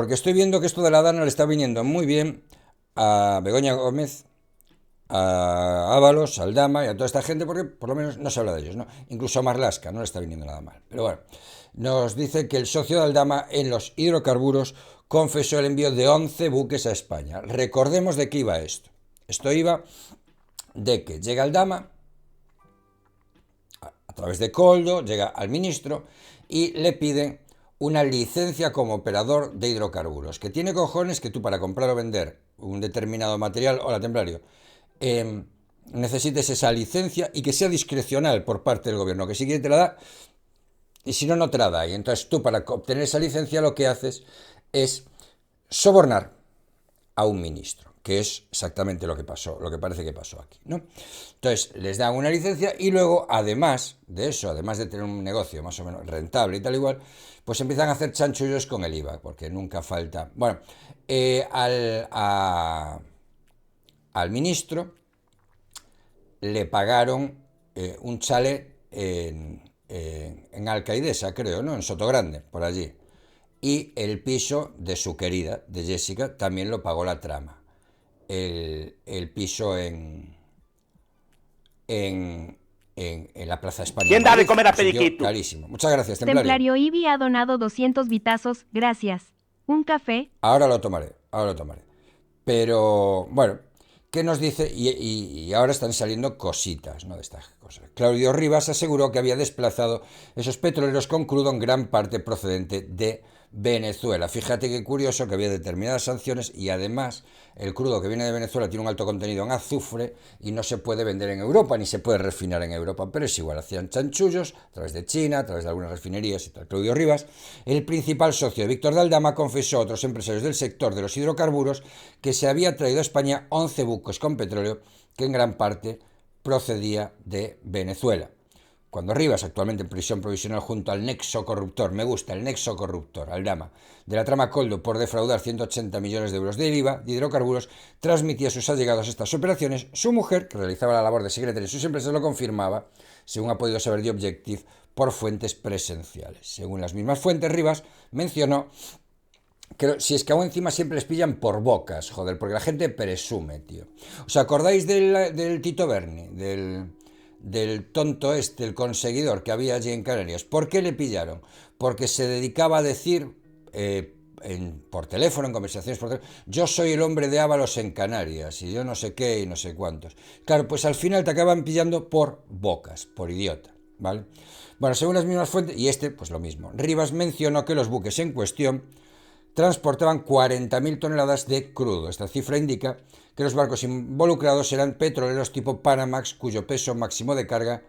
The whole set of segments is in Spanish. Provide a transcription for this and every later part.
Porque estoy viendo que esto de la Dana le está viniendo muy bien a Begoña Gómez, a Ábalos, al Dama y a toda esta gente, porque por lo menos no se habla de ellos, ¿no? Incluso a Marlaska no le está viniendo nada mal. Pero bueno, nos dice que el socio de Aldama en los hidrocarburos confesó el envío de 11 buques a España. Recordemos de qué iba esto. Esto iba de que llega Aldama a través de Coldo, llega al ministro y le piden una licencia como operador de hidrocarburos, que tiene cojones que tú para comprar o vender un determinado material, hola templario, necesites esa licencia y que sea discrecional por parte del gobierno, que si quiere te la da y si no, no te la da. Y entonces tú para obtener esa licencia lo que haces es sobornar a un ministro, que es exactamente lo que pasó, lo que parece que pasó aquí, ¿no? Entonces les dan una licencia y luego, además de eso, además de tener un negocio más o menos rentable y tal igual, pues empiezan a hacer chanchullos con el IVA, porque nunca falta. Bueno, al ministro le pagaron un chalet en Alcaidesa, creo, ¿no? En Sotogrande, por allí. Y el piso de su querida, de Jessica, también lo pagó la trama. El piso en la Plaza España en ¿Quién da de Madrid, comer a un sitio Periquito? carísimo. Muchas gracias, Templario. Templario Ibi ha donado 200 vitazos, gracias. ¿Un café? Ahora lo tomaré, ahora lo tomaré. Pero, bueno, ¿qué nos dice? Y ahora están saliendo cositas, ¿no? De estas cosas. Claudio Rivas aseguró que había desplazado esos petroleros con crudo en gran parte procedente de Venezuela. Fíjate qué curioso que había determinadas sanciones y además el crudo que viene de Venezuela tiene un alto contenido en azufre y no se puede vender en Europa ni se puede refinar en Europa, pero es igual, hacían chanchullos a través de China, a través de algunas refinerías y tal. Claudio Rivas, el principal socio de Víctor de Aldama, confesó a otros empresarios del sector de los hidrocarburos que se había traído a España 11 buques con petróleo que en gran parte procedía de Venezuela. Cuando Rivas, actualmente en prisión provisional junto al nexo corruptor, me gusta el nexo corruptor, Aldama, de la trama Coldo por defraudar 180 millones de euros de IVA de hidrocarburos, transmitía a sus allegados estas operaciones, su mujer, que realizaba la labor de secretaria en sus empresas, lo confirmaba, según ha podido saber The Objective, por fuentes presenciales. Según las mismas fuentes, Rivas mencionó que si es que aún encima siempre les pillan por bocas, joder, porque la gente presume, tío. ¿Os acordáis del Tito Berni, del tonto este, el conseguidor que había allí en Canarias? ¿Por qué le pillaron? Porque se dedicaba a decir por teléfono, en conversaciones por teléfono, yo soy el hombre de Ábalos en Canarias y yo no sé qué y no sé cuántos. Claro, pues al final te acaban pillando por bocas, por idiota, ¿vale? Bueno, según las mismas fuentes, y este, pues lo mismo. Rivas mencionó que los buques en cuestión transportaban 40.000 toneladas de crudo. Esta cifra indica que los barcos involucrados eran petroleros tipo Panamax, cuyo peso máximo de carga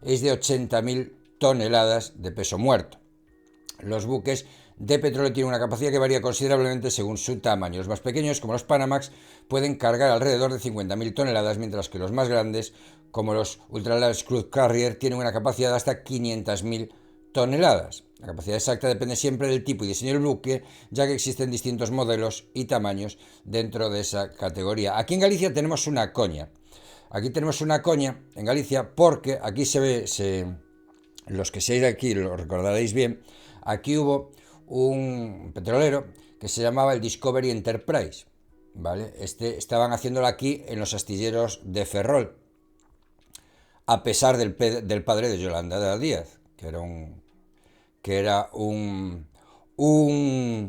es de 80.000 toneladas de peso muerto. Los buques de petróleo tienen una capacidad que varía considerablemente según su tamaño. Los más pequeños, como los Panamax, pueden cargar alrededor de 50.000 toneladas, mientras que los más grandes, como los Ultra Large Crude Carrier, tienen una capacidad de hasta 500.000 toneladas. La capacidad exacta depende siempre del tipo y diseño del buque, ya que existen distintos modelos y tamaños dentro de esa categoría. Aquí en Galicia tenemos una coña. Aquí tenemos una coña en Galicia porque aquí se ve, los que seáis de aquí lo recordaréis bien, aquí hubo un petrolero que se llamaba el Discovery Enterprise, ¿vale? Estaban haciéndolo aquí en los astilleros de Ferrol, a pesar del padre de Yolanda Díaz, que era un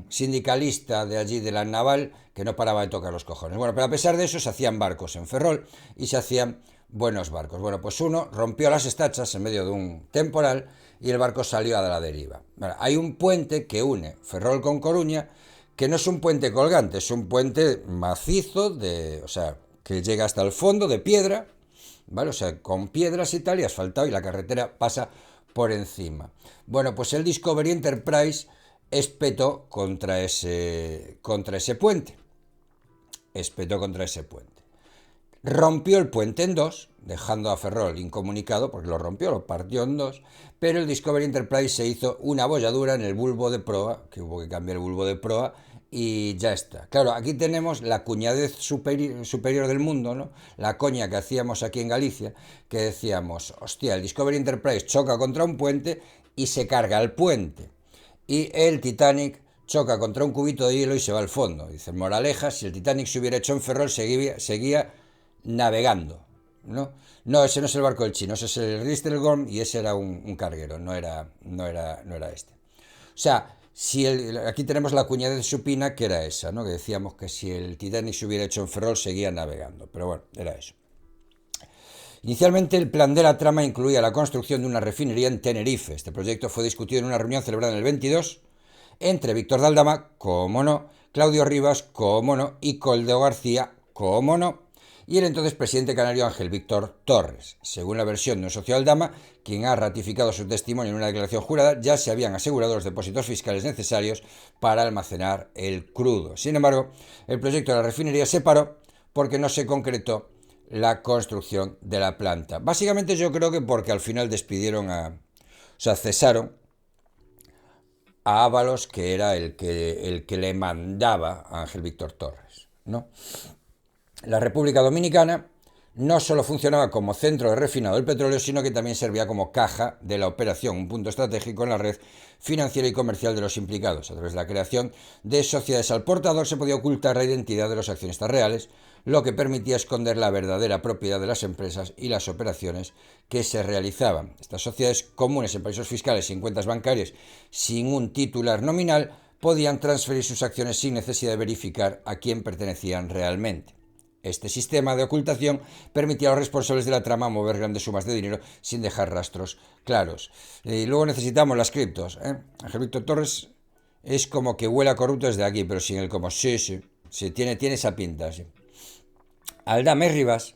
sindicalista de allí de la naval que no paraba de tocar los cojones. Bueno, pero a pesar de eso se hacían barcos en Ferrol y se hacían buenos barcos. Bueno, pues uno rompió las estachas en medio de un temporal y el barco salió a la deriva. Bueno, hay un puente que une Ferrol con Coruña, que no es un puente colgante, es un puente macizo, o sea, que llega hasta el fondo de piedra, ¿vale? O sea, con piedras y tal, y asfaltado, y la carretera pasa por encima. Bueno, pues el Discovery Enterprise espetó contra ese puente. Espetó contra ese puente. Rompió el puente en dos, dejando a Ferrol incomunicado, porque lo rompió, lo partió en dos, pero el Discovery Enterprise se hizo una bolladura en el bulbo de proa, que hubo que cambiar el bulbo de proa, y ya está. Claro, aquí tenemos la cuñadez superior del mundo, ¿no? La coña que hacíamos aquí en Galicia, que decíamos, hostia, el Discovery Enterprise choca contra un puente y se carga el puente. Y el Titanic choca contra un cubito de hielo y se va al fondo. Dice, moraleja, si el Titanic se hubiera hecho en Ferrol, seguía navegando, ¿no? No, ese no es el barco del chino, ese es el Ristergorm y ese era un carguero, no era este. O sea, aquí tenemos la cuñadez supina que era esa, ¿no? Que decíamos que si el Titanic se hubiera hecho en Ferrol, seguía navegando, pero bueno, era eso. Inicialmente el plan de la trama incluía la construcción de una refinería en Tenerife. Este proyecto fue discutido en una reunión celebrada en el 22 entre Víctor de Aldama, cómo no, Claudio Rivas, cómo no, y Coldo García, cómo no, y el entonces presidente canario Ángel Víctor Torres. Según la versión de un socio de Aldama, quien ha ratificado su testimonio en una declaración jurada, ya se habían asegurado los depósitos fiscales necesarios para almacenar el crudo. Sin embargo, el proyecto de la refinería se paró porque no se concretó la construcción de la planta. Básicamente yo creo que porque al final cesaron a Ábalos, que era el que le mandaba a Ángel Víctor Torres, ¿no? La República Dominicana no solo funcionaba como centro de refinado del petróleo, sino que también servía como caja de la operación, un punto estratégico en la red financiera y comercial de los implicados. A través de la creación de sociedades al portador se podía ocultar la identidad de los accionistas reales, lo que permitía esconder la verdadera propiedad de las empresas y las operaciones que se realizaban. Estas sociedades comunes en paraísos fiscales sin cuentas bancarias, sin un titular nominal, podían transferir sus acciones sin necesidad de verificar a quién pertenecían realmente. Este sistema de ocultación permitía a los responsables de la trama mover grandes sumas de dinero sin dejar rastros claros. Y luego necesitamos las criptos. Ángel Víctor Torres es como que huele a corrupto desde aquí, pero sin el como. Sí, tiene esa pinta. Sí. Aldama y Rivas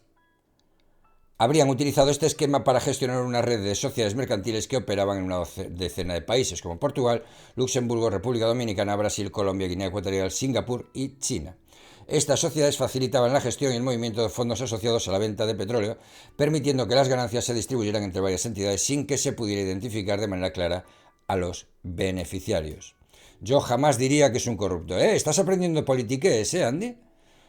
habrían utilizado este esquema para gestionar una red de sociedades mercantiles que operaban en una decena de países como Portugal, Luxemburgo, República Dominicana, Brasil, Colombia, Guinea Ecuatorial, Singapur y China. Estas sociedades facilitaban la gestión y el movimiento de fondos asociados a la venta de petróleo, permitiendo que las ganancias se distribuyeran entre varias entidades sin que se pudiera identificar de manera clara a los beneficiarios. Yo jamás diría que es un corrupto. Estás aprendiendo politiqués, Andy?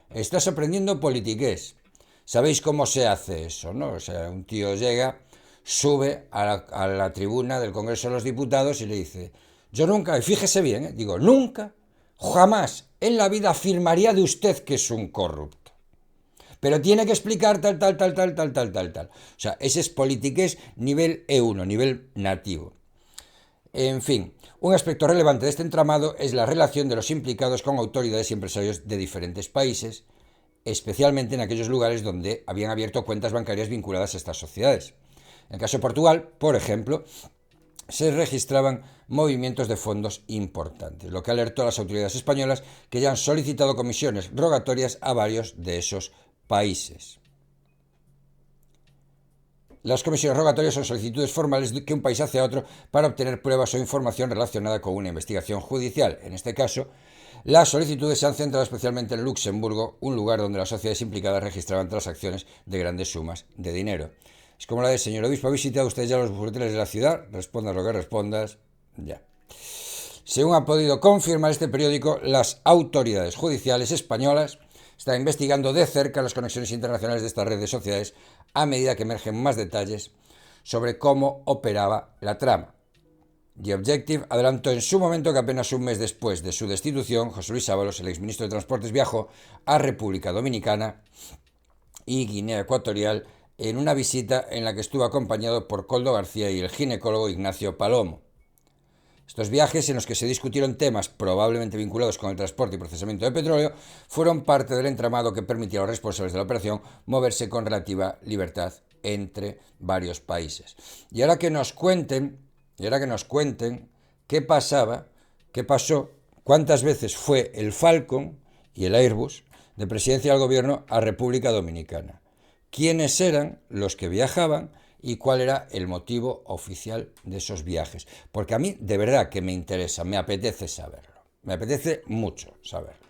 Estás aprendiendo politiqués. ¿Sabéis cómo se hace eso, no? O sea, un tío llega, sube a la tribuna del Congreso de los Diputados y le dice, yo nunca, y fíjese bien, digo, nunca, jamás en la vida afirmaría de usted que es un corrupto. Pero tiene que explicar tal. O sea, ese es politiqués nivel E1, nivel nativo. En fin, un aspecto relevante de este entramado es la relación de los implicados con autoridades y empresarios de diferentes países, especialmente en aquellos lugares donde habían abierto cuentas bancarias vinculadas a estas sociedades. En el caso de Portugal, por ejemplo, se registraban movimientos de fondos importantes, lo que alertó a las autoridades españolas que ya han solicitado comisiones rogatorias a varios de esos países. Las comisiones rogatorias son solicitudes formales que un país hace a otro para obtener pruebas o información relacionada con una investigación judicial. En este caso, las solicitudes se han centrado especialmente en Luxemburgo, un lugar donde las sociedades implicadas registraban transacciones de grandes sumas de dinero. Es como la de señor obispo, ¿ha visitado usted ya los bufetes de la ciudad? Respondas lo que respondas, ya. Según ha podido confirmar este periódico, las autoridades judiciales españolas están investigando de cerca las conexiones internacionales de esta red de sociedades a medida que emergen más detalles sobre cómo operaba la trama. The Objective adelantó en su momento que apenas un mes después de su destitución, José Luis Ábalos, el exministro de Transportes, viajó a República Dominicana y Guinea Ecuatorial en una visita en la que estuvo acompañado por Coldo García y el ginecólogo Ignacio Palomo. Estos viajes, en los que se discutieron temas probablemente vinculados con el transporte y procesamiento de petróleo, fueron parte del entramado que permitía a los responsables de la operación moverse con relativa libertad entre varios países. Y ahora que nos cuenten qué pasó, cuántas veces fue el Falcon y el Airbus de presidencia del gobierno a República Dominicana, quiénes eran los que viajaban y cuál era el motivo oficial de esos viajes. Porque a mí de verdad que me interesa, me apetece saberlo, me apetece mucho saberlo.